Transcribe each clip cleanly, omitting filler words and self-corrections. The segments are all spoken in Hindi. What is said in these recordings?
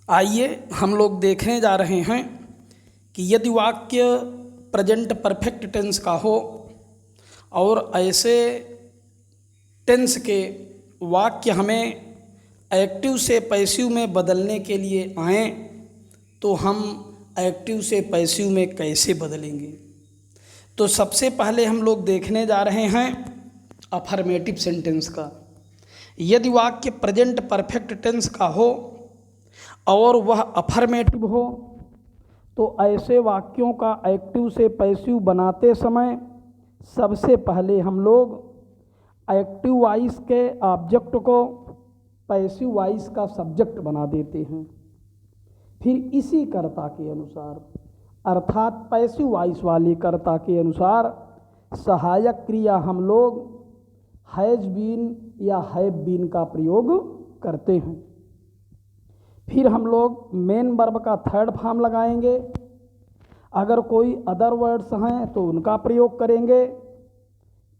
आइए हम लोग देखने जा रहे हैं कि यदि वाक्य प्रेजेंट परफेक्ट टेंस का हो और ऐसे टेंस के वाक्य हमें एक्टिव से पैसिव में बदलने के लिए आएँ तो हम एक्टिव से पैसिव में कैसे बदलेंगे। तो सबसे पहले हम लोग देखने जा रहे हैं अफर्मेटिव सेंटेंस का। यदि वाक्य प्रेजेंट परफेक्ट टेंस का हो और वह अफर्मेटिव हो तो ऐसे वाक्यों का एक्टिव से पैसिव बनाते समय सबसे पहले हम लोग एक्टिव वॉइस के ऑब्जेक्ट को पैसिव वॉइस का सब्जेक्ट बना देते हैं। फिर इसी कर्ता के अनुसार अर्थात पैसिव वॉइस वाले कर्ता के अनुसार सहायक क्रिया हम लोग हैज बीन या हैव बीन का प्रयोग करते हैं। फिर हम लोग मेन वर्ब का थर्ड फॉर्म लगाएंगे। अगर कोई अदर वर्ड्स हैं तो उनका प्रयोग करेंगे।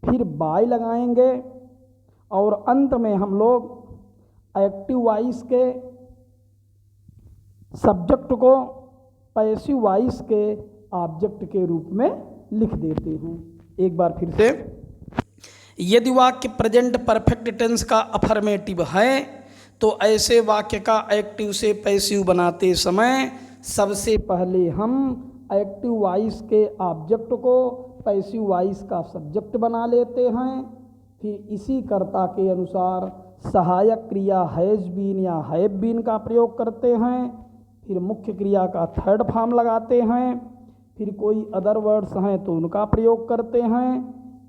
फिर बाय लगाएंगे और अंत में हम लोग एक्टिव वॉइस के सब्जेक्ट को पैसिव वॉइस के ऑब्जेक्ट के रूप में लिख देते हैं। एक बार फिर से, यदि वाक्य प्रेजेंट परफेक्ट टेंस का अफर्मेटिव है तो ऐसे वाक्य का एक्टिव से पैसिव बनाते समय सबसे पहले हम एक्टिव वॉइस के ऑब्जेक्ट को पैसिव वॉइस का सब्जेक्ट बना लेते हैं। फिर इसी कर्ता के अनुसार सहायक क्रिया हैज बीन या हैव बीन का प्रयोग करते हैं। फिर मुख्य क्रिया का थर्ड फॉर्म लगाते हैं। फिर कोई अदर वर्ड्स हैं तो उनका प्रयोग करते हैं।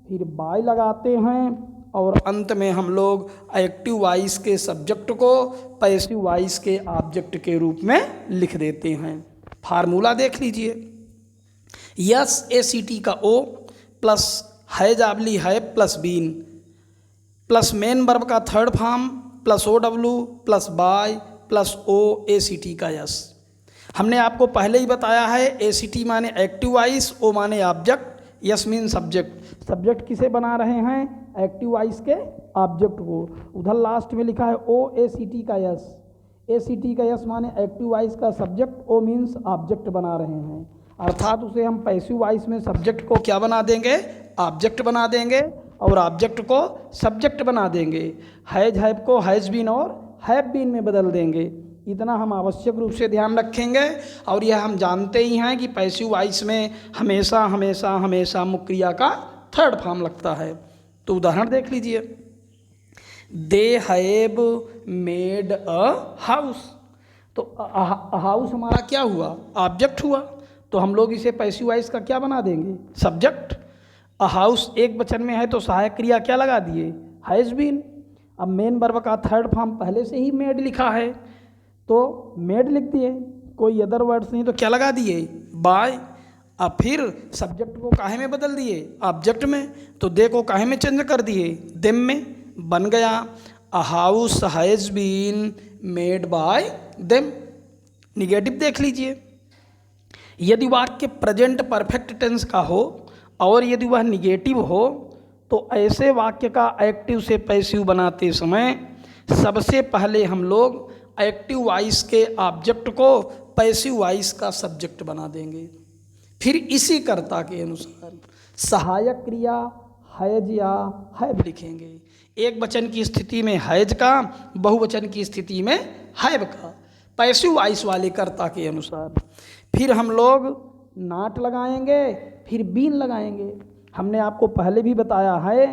फिर बाय लगाते हैं और अंत में हम लोग एक्टिव वॉइस के सब्जेक्ट को पैसिव वॉइस के ऑब्जेक्ट के रूप में लिख देते हैं। फार्मूला देख लीजिए। यस ACT का O प्लस हैज आबली है plus been plus main verb का third form plus OW plus by plus ACT का यस। हमने आपको पहले ही बताया है ACT माने एक्टिव वॉइस, O माने object, S mean subject. Subject किसे बना रहे हैं? एक्टिव वॉइस के ऑब्जेक्ट को। उधर लास्ट में लिखा है ACT का यस। ACT का यस माने एक्टिव वॉइस का सब्जेक्ट, O मीन्स ऑब्जेक्ट बना रहे हैं। अर्थात उसे हम पैसिव वॉइस में सब्जेक्ट को क्या बना देंगे? ऑब्जेक्ट बना देंगे और ऑब्जेक्ट को सब्जेक्ट बना देंगे। हैज हैव को हैज बीन और हैव बीन में बदल देंगे। इतना हम आवश्यक रूप से ध्यान रखेंगे। और यह हम जानते ही हैं कि पैसिव वॉइस में हमेशा हमेशा हमेशा मुख्य क्रिया का थर्ड फॉर्म लगता है। तो उदाहरण देख लीजिए। They have made a house. तो हाउस हमारा क्या हुआ? ऑब्जेक्ट हुआ। तो हम लोग इसे पैसिव वॉइस का क्या बना देंगे? सब्जेक्ट। हाउस एक वचन में है तो सहायक क्रिया क्या लगा दिए? Has been. अब मेन वर्ब का थर्ड फॉर्म पहले से ही मेड लिखा है तो मेड लिख दिए। कोई अदर वर्ड्स नहीं तो क्या लगा दिए? बाय। अब फिर सब्जेक्ट को काहे में बदल दिए? ऑब्जेक्ट में। तो दे को काहे में चेंज कर दिए? देम में। बन गया a house has been made by them. निगेटिव देख लीजिए। यदि वाक्य प्रेजेंट परफेक्ट टेंस का हो और यदि वह निगेटिव हो तो ऐसे वाक्य का एक्टिव से पैसिव बनाते समय सबसे पहले हम लोग एक्टिव वॉइस के ऑब्जेक्ट को पैसिव वॉइस का सब्जेक्ट बना देंगे। फिर इसी कर्ता के अनुसार सहायक क्रिया हैज या हैव लिखेंगे। एक वचन की स्थिति में हैज का, बहुवचन की स्थिति में हैव का, पैसिव वॉइस वाले कर्ता के अनुसार। फिर हम लोग नॉट लगाएंगे, फिर बीन लगाएंगे। हमने आपको पहले भी बताया है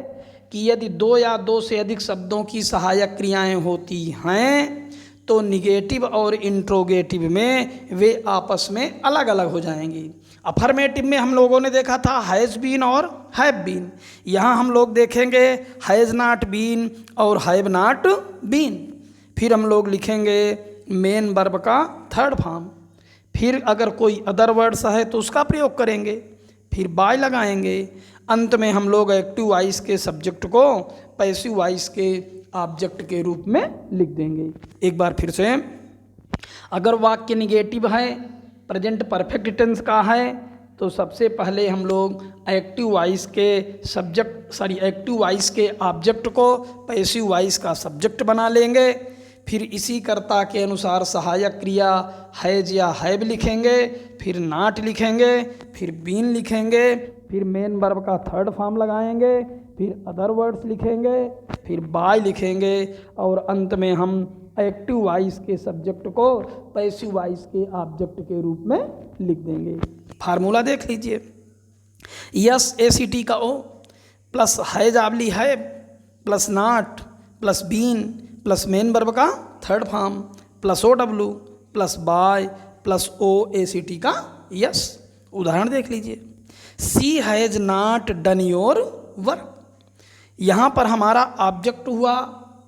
कि यदि दो या दो से अधिक शब्दों की सहायक क्रियाएं होती हैं तो निगेटिव और इंट्रोगेटिव में वे आपस में अलग अलग हो जाएंगी। अफर्मेटिव में हम लोगों ने देखा था हैज़ बीन और हैव बीन। यहाँ हम लोग देखेंगे हैज़ नॉट बीन और हैव नॉट बीन। फिर हम लोग लिखेंगे मेन वर्ब का थर्ड फॉर्म। फिर अगर कोई अदर वर्ड्स है तो उसका प्रयोग करेंगे। फिर बाय लगाएंगे। अंत में हम लोग एक्टिव वॉइस के सब्जेक्ट को पैसिव वॉइस के ऑब्जेक्ट के रूप में लिख देंगे। एक बार फिर से, अगर वाक्य निगेटिव है, प्रेजेंट परफेक्ट टेंस का है तो सबसे पहले हम लोग एक्टिव वॉइस के एक्टिव वॉइस के ऑब्जेक्ट को पैसिव वॉइस का सब्जेक्ट बना लेंगे। फिर इसी कर्ता के अनुसार सहायक क्रिया हैज या हैव लिखेंगे, फिर नॉट लिखेंगे, फिर बीन लिखेंगे, फिर मेन वर्ब का थर्ड फॉर्म लगाएंगे, फिर अदर वर्ड्स लिखेंगे, फिर बाय लिखेंगे और अंत में हम एक्टिव वॉइस के सब्जेक्ट को पैसिव वॉइस के ऑब्जेक्ट के रूप में लिख देंगे। फार्मूला देख लीजिए। यस ACT का ओ प्लस हैज आबली है plus not plus been plus main verb का third form plus OW plus by plus OACT का यस। उदाहरण देख लीजिए। She has not done your work. यहाँ पर हमारा ऑब्जेक्ट हुआ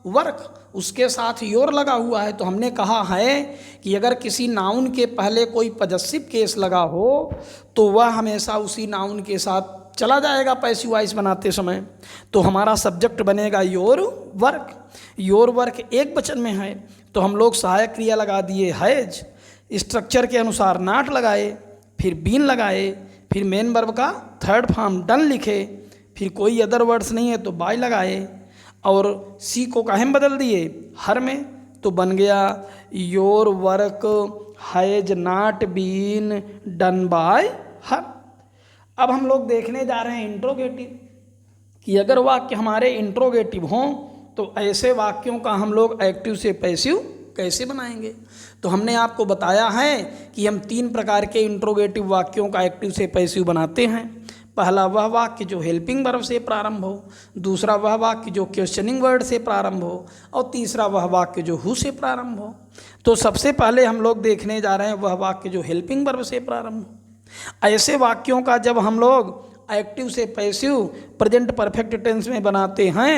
वर्क, उसके साथ योर लगा हुआ है, तो हमने कहा है कि अगर किसी नाउन के पहले कोई पजेसिव केस लगा हो तो वह हमेशा उसी नाउन के साथ चला जाएगा पैसिव वॉइस बनाते समय। तो हमारा सब्जेक्ट बनेगा योर वर्क। योर वर्क एक वचन में है तो हम लोग सहायक क्रिया लगा दिए हैज, स्ट्रक्चर के अनुसार नॉट लगाए, फिर बीन लगाए, फिर मेन वर्ब का थर्ड फॉर्म डन लिखे, फिर कोई अदर वर्ड्स नहीं है तो बाय लगाए और सी को काहे में बदल दिए हर में, तो बन गया your work has not been done by her. अब हम लोग देखने जा रहे हैं इंट्रोगेटिव कि अगर वाक्य हमारे इंट्रोगेटिव हों तो ऐसे वाक्यों का हम लोग एक्टिव से पैसिव कैसे बनाएंगे। तो हमने आपको बताया है कि हम 3 प्रकार के इंट्रोगेटिव वाक्यों का एक्टिव से पैसिव बनाते हैं। पहला वह वाक्य जो हेल्पिंग वर्ब से प्रारंभ हो, दूसरा वह वाक्य जो क्वेश्चनिंग वर्ड से प्रारंभ हो और तीसरा वह वाक्य जो हु से प्रारंभ हो। तो सबसे पहले हम लोग देखने जा रहे हैं वह वाक्य जो हेल्पिंग वर्ब से प्रारंभ हो। ऐसे वाक्यों का जब हम लोग एक्टिव से पैसिव प्रेजेंट परफेक्ट टेंस में बनाते हैं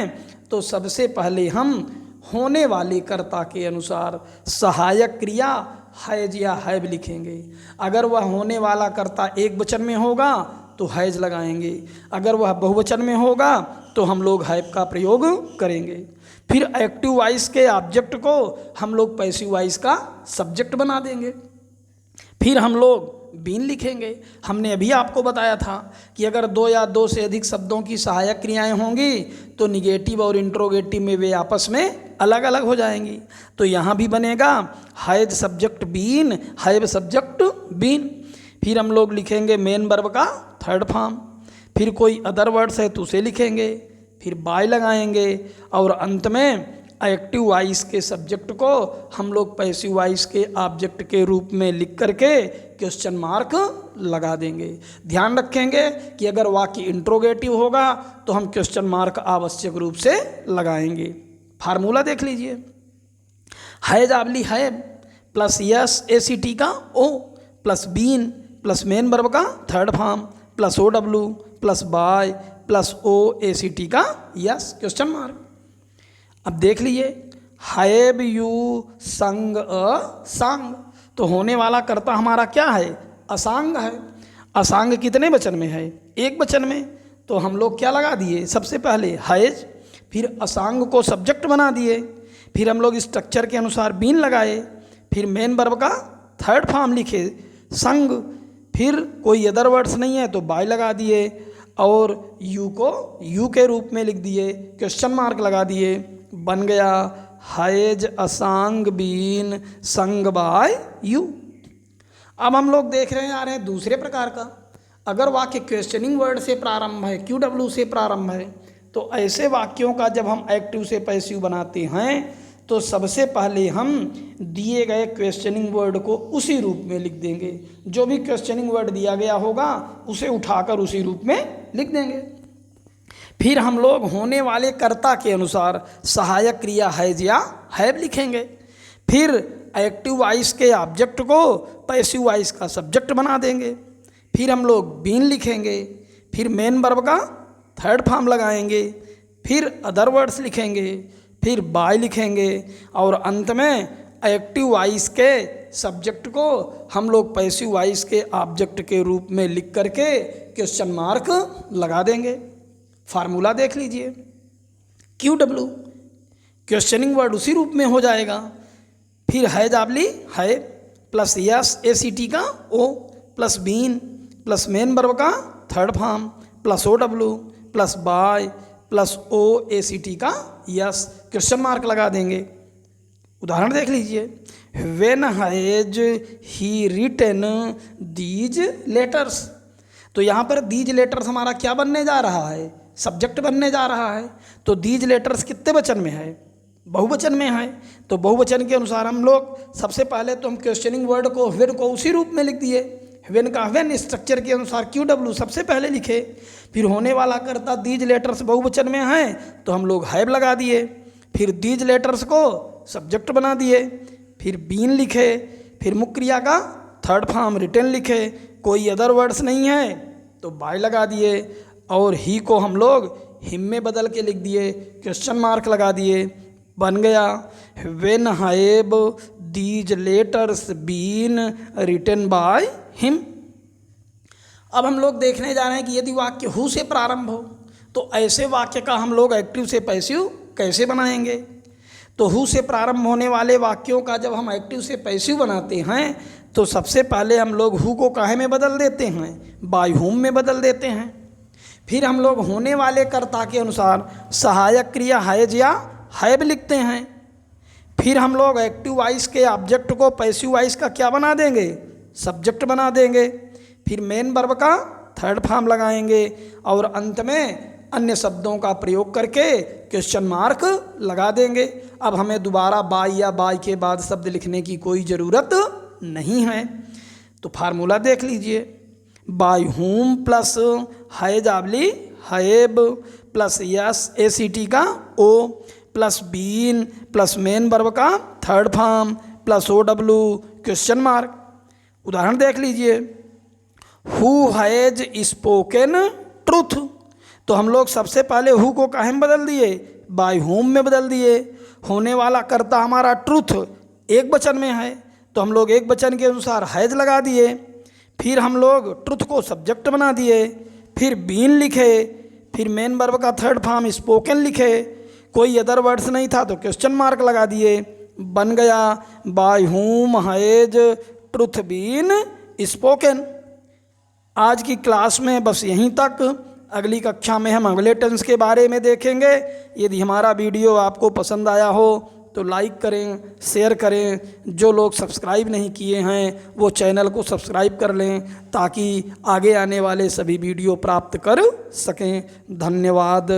तो सबसे पहले हम होने वाले कर्ता के अनुसार सहायक क्रिया हैज या हैव लिखेंगे। अगर वह होने वाला कर्ता एक वचन में होगा तो हैज लगाएंगे, अगर वह बहुवचन में होगा तो हम लोग हैव का प्रयोग करेंगे। फिर एक्टिव वॉइस के ऑब्जेक्ट को हम लोग पैसिव वॉइस का सब्जेक्ट बना देंगे। फिर हम लोग बीन लिखेंगे। हमने अभी आपको बताया था कि अगर 2 या 2 से अधिक शब्दों की सहायक क्रियाएं होंगी तो निगेटिव और इंट्रोगेटिव में वे आपस में अलग अलग हो जाएंगी। तो यहाँ भी बनेगा has subject been, have subject been. फिर हम लोग लिखेंगे मेन वर्ब का थर्ड फॉर्म, फिर कोई अदर वर्ड्स है तो उसे लिखेंगे, फिर बाय लगाएंगे और अंत में एक्टिव वॉइस के सब्जेक्ट को हम लोग पैसिव वॉइस के ऑब्जेक्ट के रूप में लिख करके क्वेश्चन मार्क लगा देंगे। ध्यान रखेंगे कि अगर वाक्य इंट्रोगेटिव होगा तो हम क्वेश्चन मार्क आवश्यक रूप से लगाएंगे। फार्मूला देख लीजिए। हैज आबली है प्लस यस ACT का O plus been plus main verb का third form plus OW plus by plus OACT का यस क्वेश्चन मार्क। अब देख लीजिए हैव यू संग अ सांग, तो होने वाला कर्ता हमारा क्या है असांग है। असांग कितने वचन में है एक वचन में, तो हम लोग क्या लगा दिए सबसे पहले हैज, फिर असांग को सब्जेक्ट बना दिए, फिर हम लोग स्ट्रक्चर के अनुसार बीन लगाए, फिर मेन वर्ब का थर्ड फॉर्म लिखे संग, फिर कोई अदर वर्ड्स नहीं है तो बाय लगा दिए और यू को यू के रूप में लिख दिए, क्वेश्चन मार्क लगा दिए, बन गया has a song been sung by you. अब हम लोग देख रहे हैं दूसरे प्रकार का। अगर वाक्य क्वेश्चनिंग वर्ड से प्रारंभ है, QW से प्रारंभ है, तो ऐसे वाक्यों का जब हम एक्टिव से पैसिव बनाते हैं तो सबसे पहले हम दिए गए क्वेश्चनिंग वर्ड को उसी रूप में लिख देंगे। जो भी क्वेश्चनिंग वर्ड दिया गया होगा उसे उठाकर उसी रूप में लिख देंगे। फिर हम लोग होने वाले कर्ता के अनुसार सहायक क्रिया हैज या हैव लिखेंगे। फिर एक्टिव वॉइस के ऑब्जेक्ट को पैसिव वॉइस का सब्जेक्ट बना देंगे। फिर हम लोग बीन लिखेंगे, फिर मेन वर्ब का थर्ड फॉर्म लगाएंगे, फिर अदर वर्ड्स लिखेंगे, फिर बाय लिखेंगे और अंत में एक्टिव वॉइस के सब्जेक्ट को हम लोग पैसिव वॉइस के ऑब्जेक्ट के रूप में लिख करके क्वेश्चन मार्क लगा देंगे। फार्मूला देख लीजिए। QW क्वेश्चनिंग वर्ड उसी रूप में हो जाएगा। फिर हैज आबली है प्लस यस ACT का O plus been plus main verb का third form plus OW plus by plus OACT का यस, क्वेश्चन मार्क लगा देंगे। उदाहरण देख लीजिए, when has he written these letters. तो यहाँ पर दीज लेटर्स हमारा क्या बनने जा रहा है? सब्जेक्ट बनने जा रहा है। तो दीज लेटर्स कितने वचन में है? बहुवचन में है। तो बहुवचन के अनुसार हम लोग सबसे पहले तो हम क्वेश्चनिंग वर्ड को व्हेन को उसी रूप में लिख दिए। व्हेन का व्हेन स्ट्रक्चर के अनुसार QW सबसे पहले लिखे। फिर होने वाला कर्ता दीज लेटर्स बहुवचन में है तो हम लोग हैव लगा दिए। फिर दीज लेटर्स को सब्जेक्ट बना दिए। फिर बीन लिखे। फिर मुख्य क्रिया का थर्ड फॉर्म रिटन लिखे। कोई अदर वर्ड्स नहीं है तो बाय लगा दिए। और ही को हम लोग हिम में बदल के लिख दिए, क्वेश्चन मार्क लगा दिए। बन गया when have these letters been written by him. अब हम लोग देखने जा रहे हैं कि यदि वाक्य हु से प्रारंभ हो तो ऐसे वाक्य का हम लोग एक्टिव से पैसिव कैसे बनाएंगे। तो हु से प्रारंभ होने वाले वाक्यों का जब हम एक्टिव से पैसिव बनाते हैं तो सबसे पहले हम लोग हु को काहे में बदल देते हैं? बाय हुम में बदल देते हैं। फिर हम लोग होने वाले कर्ता के अनुसार सहायक क्रिया हैज या हैव लिखते हैं। फिर हम लोग एक्टिव वॉइस के ऑब्जेक्ट को पैसिव वॉइस का क्या बना देंगे? सब्जेक्ट बना देंगे। फिर मेन वर्ब का थर्ड फॉर्म लगाएंगे और अंत में अन्य शब्दों का प्रयोग करके क्वेश्चन मार्क लगा देंगे। अब हमें दोबारा बाय या बाय के बाद शब्द लिखने की कोई ज़रूरत नहीं है। तो फार्मूला देख लीजिए, बाय हुम प्लस हैज आबली हैव प्लस यस ACT का O plus been plus main verb का third form plus OW question mark. उदाहरण देख लीजिए, हु हैज स्पोकन ट्रूथ। तो हम लोग सबसे पहले हु को काहे में बदल दिए? बाय हुम में बदल दिए। होने वाला कर्ता हमारा ट्रूथ एक वचन में है तो हम लोग एक वचन के अनुसार हैज लगा दिए। फिर हम लोग ट्रूथ को सब्जेक्ट बना दिए। फिर बीन लिखे। फिर मेन वर्ब का थर्ड फॉर्म स्पोकन लिखे। कोई अदर वर्ड्स नहीं था तो क्वेश्चन मार्क लगा दिए। बन गया by whom has truth been spoken. आज की क्लास में बस यहीं तक। अगली कक्षा में हम अगले टेंस के बारे में देखेंगे। यदि हमारा वीडियो आपको पसंद आया हो तो लाइक करें, शेयर करें। जो लोग सब्सक्राइब नहीं किए हैं वो चैनल को सब्सक्राइब कर लें ताकि आगे आने वाले सभी वीडियो प्राप्त कर सकें। धन्यवाद।